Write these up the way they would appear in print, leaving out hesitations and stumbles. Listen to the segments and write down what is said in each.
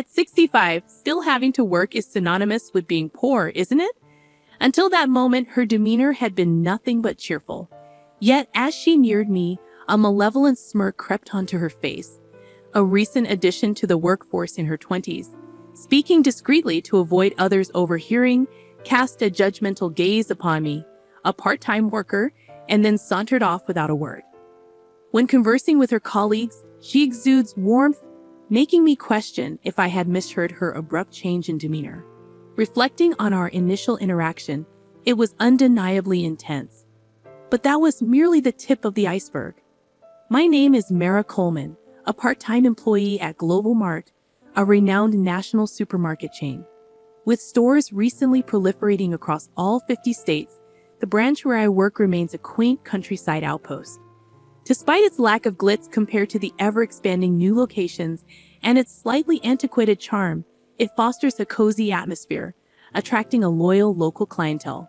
At 65, still having to work is synonymous with being poor, isn't it? Until that moment, her demeanor had been nothing but cheerful. Yet, as she neared me, a malevolent smirk crept onto her face. A recent addition to the workforce in her 20s, speaking discreetly to avoid others overhearing, cast a judgmental gaze upon me, a part-time worker, and then sauntered off without a word. When conversing with her colleagues, she exudes warmth, making me question if I had misheard her abrupt change in demeanor. Reflecting on our initial interaction, it was undeniably intense. But that was merely the tip of the iceberg. My name is Mara Coleman, a part-time employee at Global Mart, a renowned national supermarket chain. With stores recently proliferating across all 50 states, the branch where I work remains a quaint countryside outpost. Despite its lack of glitz compared to the ever-expanding new locations and its slightly antiquated charm, it fosters a cozy atmosphere, attracting a loyal local clientele.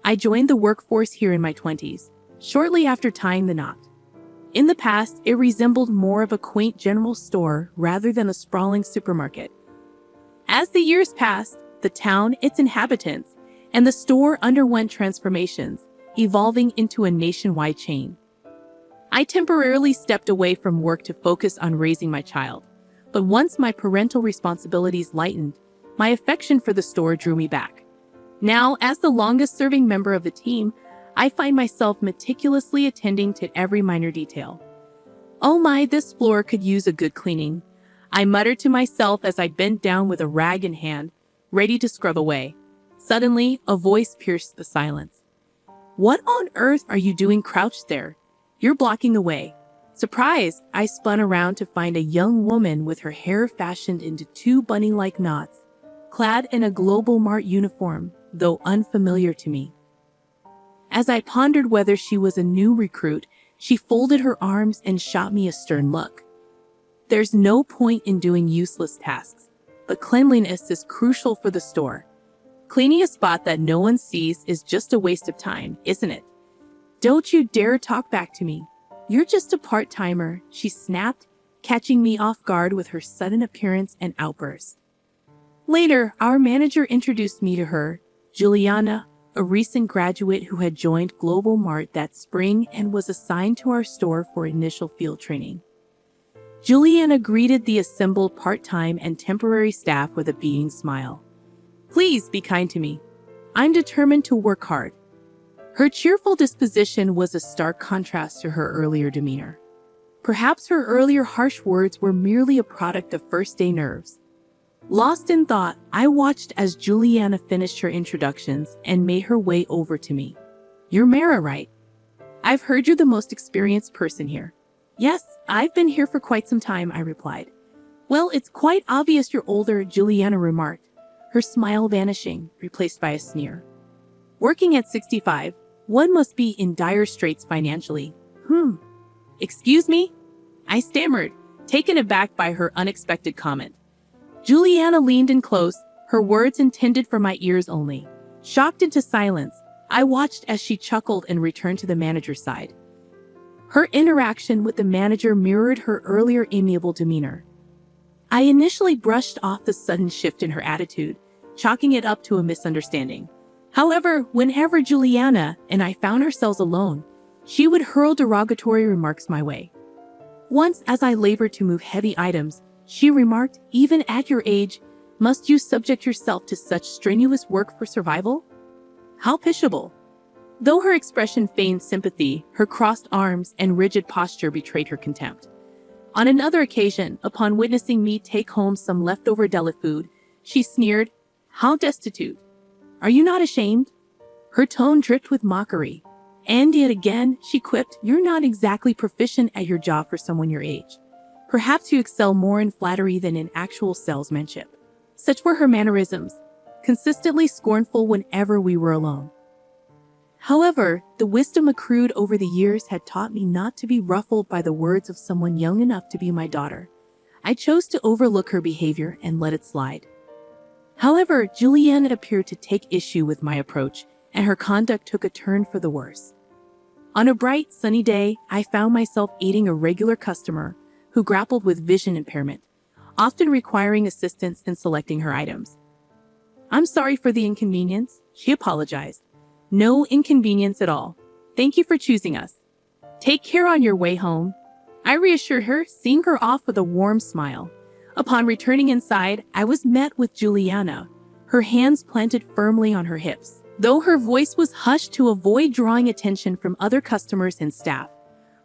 I joined the workforce here in my 20s, shortly after tying the knot. In the past, it resembled more of a quaint general store rather than a sprawling supermarket. As the years passed, the town, its inhabitants, and the store underwent transformations, evolving into a nationwide chain. I temporarily stepped away from work to focus on raising my child, but once my parental responsibilities lightened, my affection for the store drew me back. Now, as the longest-serving member of the team, I find myself meticulously attending to every minor detail. "Oh my, this floor could use a good cleaning," I muttered to myself as I bent down with a rag in hand, ready to scrub away. Suddenly, a voice pierced the silence. "What on earth are you doing crouched there? You're blocking the way." Surprised, I spun around to find a young woman with her hair fashioned into two bunny-like knots, clad in a Global Mart uniform, though unfamiliar to me. As I pondered whether she was a new recruit, she folded her arms and shot me a stern look. "There's no point in doing useless tasks, but cleanliness is crucial for the store. Cleaning a spot that no one sees is just a waste of time, isn't it? Don't you dare talk back to me. You're just a part-timer," she snapped, catching me off guard with her sudden appearance and outburst. Later, our manager introduced me to her, Juliana, a recent graduate who had joined Global Mart that spring and was assigned to our store for initial field training. Juliana greeted the assembled part-time and temporary staff with a beaming smile. "Please be kind to me. I'm determined to work hard." Her cheerful disposition was a stark contrast to her earlier demeanor. Perhaps her earlier harsh words were merely a product of first-day nerves. Lost in thought, I watched as Juliana finished her introductions and made her way over to me. "You're Mara, right? I've heard you're the most experienced person here." "Yes, I've been here for quite some time," I replied. "Well, it's quite obvious you're older," Juliana remarked, her smile vanishing, replaced by a sneer. "Working at 65, one must be in dire straits financially." Excuse me?" I stammered, taken aback by her unexpected comment. Juliana leaned in close, her words intended for my ears only. Shocked into silence, I watched as she chuckled and returned to the manager's side. Her interaction with the manager mirrored her earlier amiable demeanor. I initially brushed off the sudden shift in her attitude, chalking it up to a misunderstanding. However, whenever Juliana and I found ourselves alone, she would hurl derogatory remarks my way. Once, as I labored to move heavy items, she remarked, "Even at your age, must you subject yourself to such strenuous work for survival? How pitiable." Though her expression feigned sympathy, her crossed arms and rigid posture betrayed her contempt. On another occasion, upon witnessing me take home some leftover deli food, she sneered, "How destitute! Are you not ashamed?" Her tone dripped with mockery. And yet again, she quipped, "You're not exactly proficient at your job for someone your age. Perhaps you excel more in flattery than in actual salesmanship." Such were her mannerisms, consistently scornful whenever we were alone. However, the wisdom accrued over the years had taught me not to be ruffled by the words of someone young enough to be my daughter. I chose to overlook her behavior and let it slide. However, Juliana appeared to take issue with my approach, and her conduct took a turn for the worse. On a bright, sunny day, I found myself aiding a regular customer who grappled with vision impairment. often requiring assistance in selecting her items. "I'm sorry for the inconvenience," she apologized. "No inconvenience at all. Thank you for choosing us. Take care on your way home," I reassured her, seeing her off with a warm smile. Upon returning inside, I was met with Juliana, her hands planted firmly on her hips. Though her voice was hushed to avoid drawing attention from other customers and staff,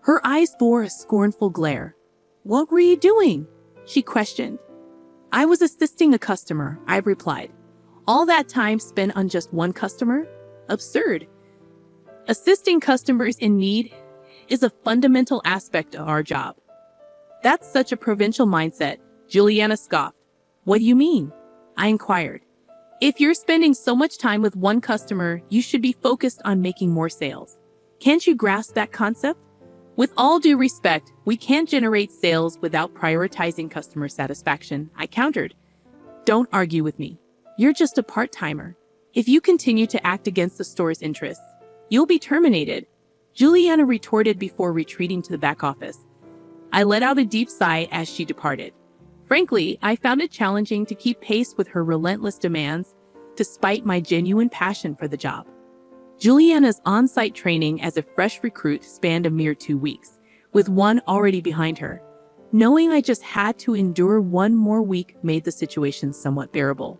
her eyes bore a scornful glare. "What were you doing?" she questioned. "I was assisting a customer," I replied. "All that time spent on just one customer? Absurd. Assisting customers in need is a fundamental aspect of our job." "That's such a provincial mindset," Juliana scoffed. "What do you mean?" I inquired. "If you're spending so much time with one customer, you should be focused on making more sales. Can't you grasp that concept? With all due respect, we can't generate sales without prioritizing customer satisfaction," I countered. "Don't argue with me. You're just a part-timer. If you continue to act against the store's interests, you'll be terminated," Juliana retorted before retreating to the back office. I let out a deep sigh as she departed. Frankly, I found it challenging to keep pace with her relentless demands, despite my genuine passion for the job. Juliana's on-site training as a fresh recruit spanned a mere 2 weeks, with one already behind her. Knowing I just had to endure one more week made the situation somewhat bearable.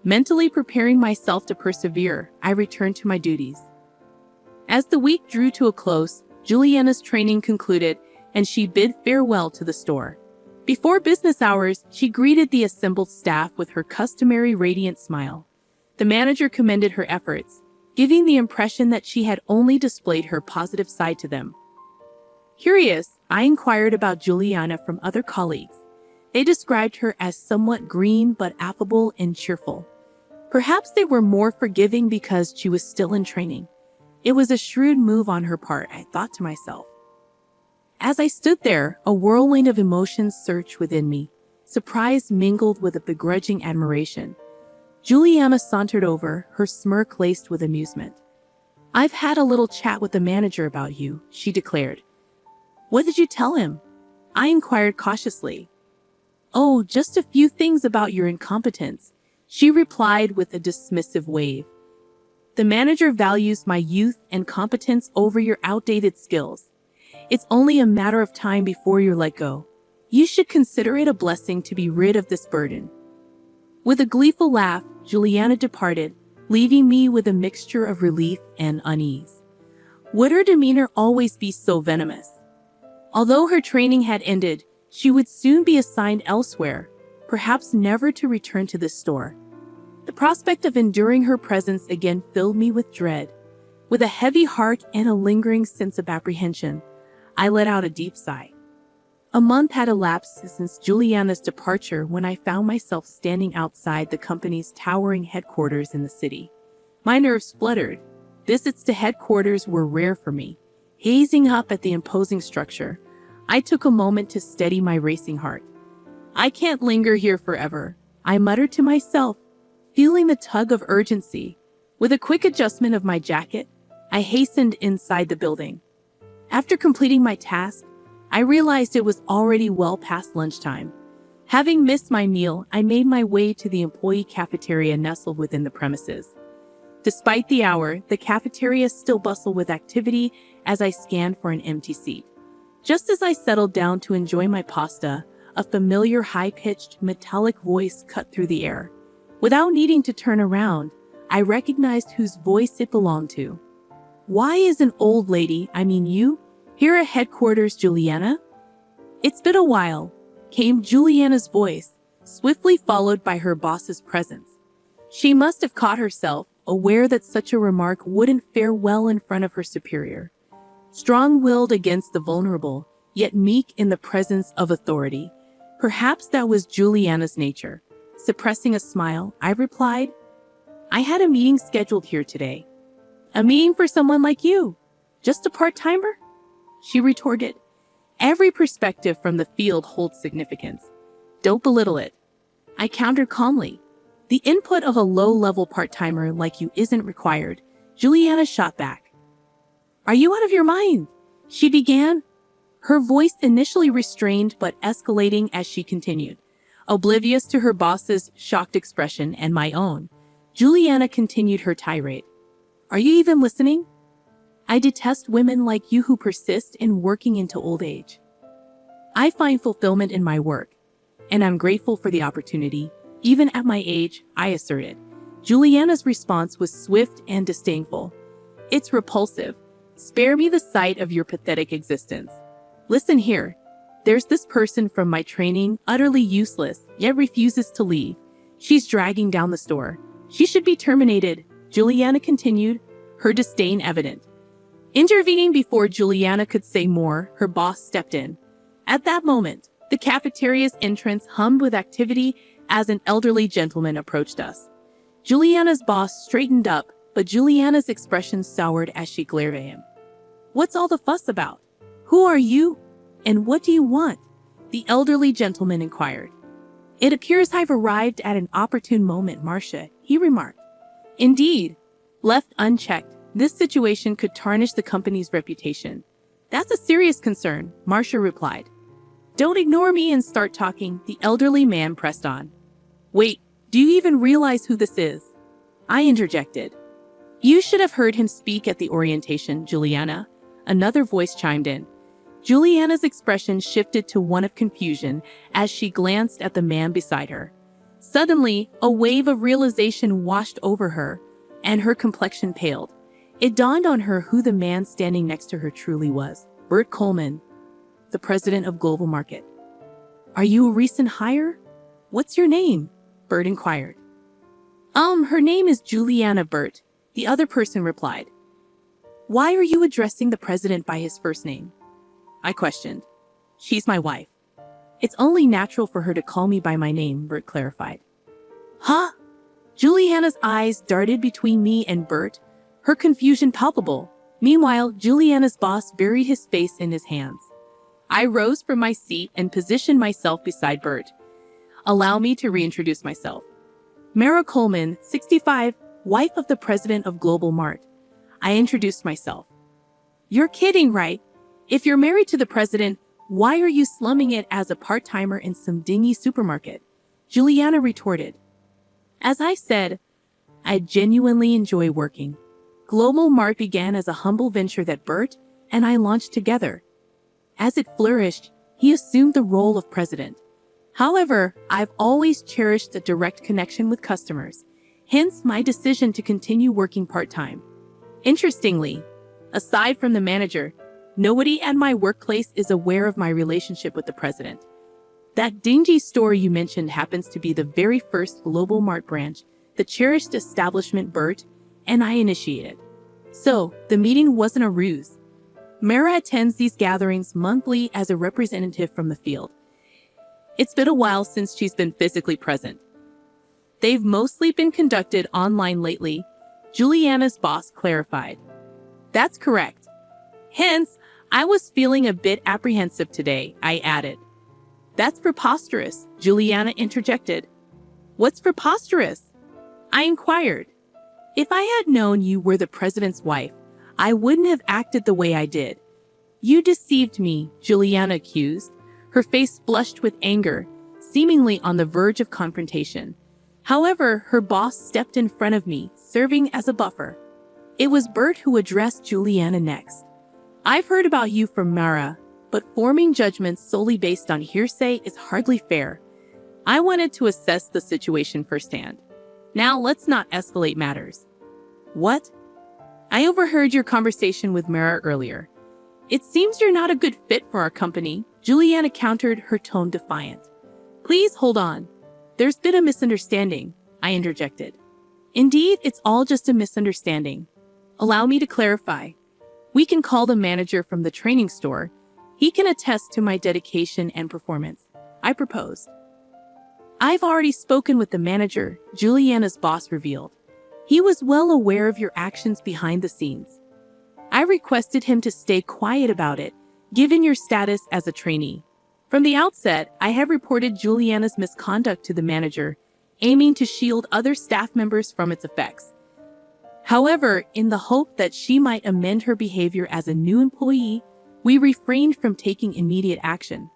Mentally preparing myself to persevere, I returned to my duties. As the week drew to a close, Juliana's training concluded, and she bid farewell to the store. Before business hours, she greeted the assembled staff with her customary radiant smile. The manager commended her efforts, giving the impression that she had only displayed her positive side to them. Curious, I inquired about Juliana from other colleagues. They described her as somewhat green but affable and cheerful. Perhaps they were more forgiving because she was still in training. It was a shrewd move on her part, I thought to myself. As I stood there, a whirlwind of emotions surged within me, surprise mingled with a begrudging admiration. Juliana sauntered over, her smirk laced with amusement. "I've had a little chat with the manager about you," she declared. "What did you tell him?" I inquired cautiously. "Oh, just a few things about your incompetence," she replied with a dismissive wave. "The manager values my youth and competence over your outdated skills. It's only a matter of time before you're let go. You should consider it a blessing to be rid of this burden." With a gleeful laugh, Juliana departed, leaving me with a mixture of relief and unease. Would her demeanor always be so venomous? Although her training had ended, she would soon be assigned elsewhere, perhaps never to return to this store. The prospect of enduring her presence again filled me with dread. With a heavy heart and a lingering sense of apprehension, I let out a deep sigh. A month had elapsed since Juliana's departure when I found myself standing outside the company's towering headquarters in the city. My nerves fluttered. Visits to headquarters were rare for me. Gazing up at the imposing structure, I took a moment to steady my racing heart. "I can't linger here forever," I muttered to myself, feeling the tug of urgency. With a quick adjustment of my jacket, I hastened inside the building. After completing my task, I realized it was already well past lunchtime. Having missed my meal, I made my way to the employee cafeteria nestled within the premises. Despite the hour, the cafeteria still bustled with activity as I scanned for an empty seat. Just as I settled down to enjoy my pasta, a familiar high-pitched, metallic voice cut through the air. Without needing to turn around, I recognized whose voice it belonged to. "Why is an old lady, you, here at headquarters, Juliana?" "It's been a while," came Juliana's voice, swiftly followed by her boss's presence. She must have caught herself, aware that such a remark wouldn't fare well in front of her superior. Strong-willed against the vulnerable, yet meek in the presence of authority. Perhaps that was Juliana's nature. Suppressing a smile, I replied, "I had a meeting scheduled here today." "A meeting for someone like you? Just a part-timer?" she retorted. "Every perspective from the field holds significance. Don't belittle it." I countered calmly. "The input of a low-level part-timer like you isn't required," Juliana shot back. "Are you out of your mind?" she began, her voice initially restrained but escalating as she continued. Oblivious to her boss's shocked expression and my own, Juliana continued her tirade. Are you even listening? I detest women like you who persist in working into old age. I find fulfillment in my work, and I'm grateful for the opportunity, even at my age, I asserted. Juliana's response was swift and disdainful. It's repulsive. Spare me the sight of your pathetic existence. Listen here. There's this person from my training, utterly useless, yet refuses to leave. She's dragging down the store. She should be terminated, Juliana continued, her disdain evident. Intervening before Juliana could say more, her boss stepped in. At that moment, the cafeteria's entrance hummed with activity as an elderly gentleman approached us. Juliana's boss straightened up, but Juliana's expression soured as she glared at him. What's all the fuss about? Who are you? And what do you want? The elderly gentleman inquired. It appears I've arrived at an opportune moment, Marcia, he remarked. Indeed. Left unchecked, this situation could tarnish the company's reputation. That's a serious concern, Marcia replied. Don't ignore me and start talking, the elderly man pressed on. Wait, do you even realize who this is? I interjected. You should have heard him speak at the orientation, Juliana. Another voice chimed in. Juliana's expression shifted to one of confusion as she glanced at the man beside her. Suddenly, a wave of realization washed over her, and her complexion paled. It dawned on her who the man standing next to her truly was. Bert Coleman, the president of Global Market. Are you a recent hire? What's your name? Bert inquired. Her name is Juliana Bert, the other person replied. Why are you addressing the president by his first name? I questioned. She's my wife. It's only natural for her to call me by my name, Bert clarified. Huh? Juliana's eyes darted between me and Bert, her confusion palpable. Meanwhile, Juliana's boss buried his face in his hands. I rose from my seat and positioned myself beside Bert. Allow me to reintroduce myself. Mara Coleman, 65, wife of the president of Global Mart. I introduced myself. You're kidding, right? If you're married to the president, why are you slumming it as a part-timer in some dingy supermarket? Juliana retorted. As I said, I genuinely enjoy working. Global Mart began as a humble venture that Bert and I launched together. As it flourished, he assumed the role of president. However, I've always cherished a direct connection with customers, hence my decision to continue working part-time. Interestingly, aside from the manager, nobody at my workplace is aware of my relationship with the president. That dingy store you mentioned happens to be the very first Global Mart branch, the cherished establishment Bert and I initiated. So, the meeting wasn't a ruse. Mara attends these gatherings monthly as a representative from the field. It's been a while since she's been physically present. They've mostly been conducted online lately, Juliana's boss clarified. That's correct. Hence, I was feeling a bit apprehensive today, I added. That's preposterous, Juliana interjected. What's preposterous? I inquired. If I had known you were the president's wife, I wouldn't have acted the way I did. You deceived me, Juliana accused. Her face flushed with anger, seemingly on the verge of confrontation. However, her boss stepped in front of me, serving as a buffer. It was Bert who addressed Juliana next. I've heard about you from Mara, but forming judgments solely based on hearsay is hardly fair. I wanted to assess the situation firsthand. Now let's not escalate matters. What? I overheard your conversation with Mara earlier. It seems you're not a good fit for our company, Juliana countered, her tone defiant. Please hold on. There's been a misunderstanding, I interjected. Indeed, it's all just a misunderstanding. Allow me to clarify. We can call the manager from the training store. He can attest to my dedication and performance, I proposed. I've already spoken with the manager, Juliana's boss revealed. He was well aware of your actions behind the scenes. I requested him to stay quiet about it, given your status as a trainee. From the outset, I have reported Juliana's misconduct to the manager, aiming to shield other staff members from its effects. However, in the hope that she might amend her behavior as a new employee, we refrained from taking immediate action.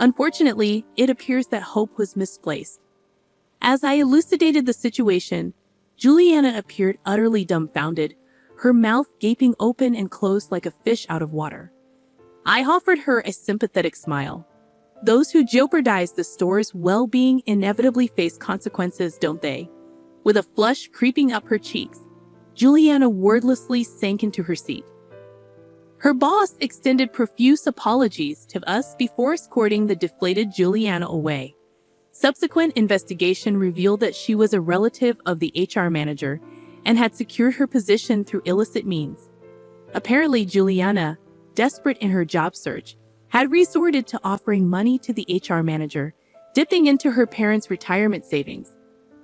Unfortunately, it appears that hope was misplaced. As I elucidated the situation, Juliana appeared utterly dumbfounded, her mouth gaping open and closed like a fish out of water. I offered her a sympathetic smile. Those who jeopardize the store's well-being inevitably face consequences, don't they? With a flush creeping up her cheeks, Juliana wordlessly sank into her seat. Her boss extended profuse apologies to us before escorting the deflated Juliana away. Subsequent investigation revealed that she was a relative of the HR manager and had secured her position through illicit means. Apparently, Juliana, desperate in her job search, had resorted to offering money to the HR manager, dipping into her parents' retirement savings.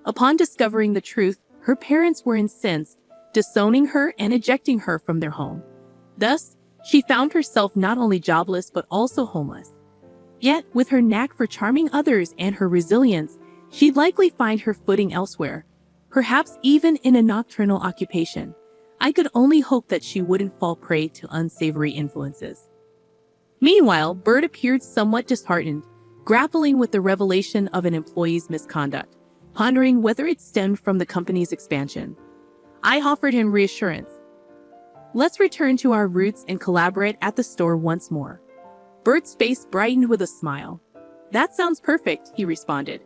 Upon discovering the truth, her parents were incensed, disowning her and ejecting her from their home. Thus, she found herself not only jobless but also homeless. Yet, with her knack for charming others and her resilience, she'd likely find her footing elsewhere, perhaps even in a nocturnal occupation. I could only hope that she wouldn't fall prey to unsavory influences. Meanwhile, Bert appeared somewhat disheartened, grappling with the revelation of an employee's misconduct, pondering whether it stemmed from the company's expansion. I offered him reassurance. Let's return to our roots and collaborate at the store once more. Bert's face brightened with a smile. That sounds perfect, he responded.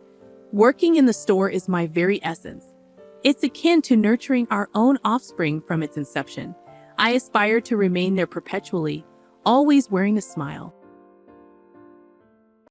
Working in the store is my very essence. It's akin to nurturing our own offspring from its inception. I aspire to remain there perpetually, always wearing a smile.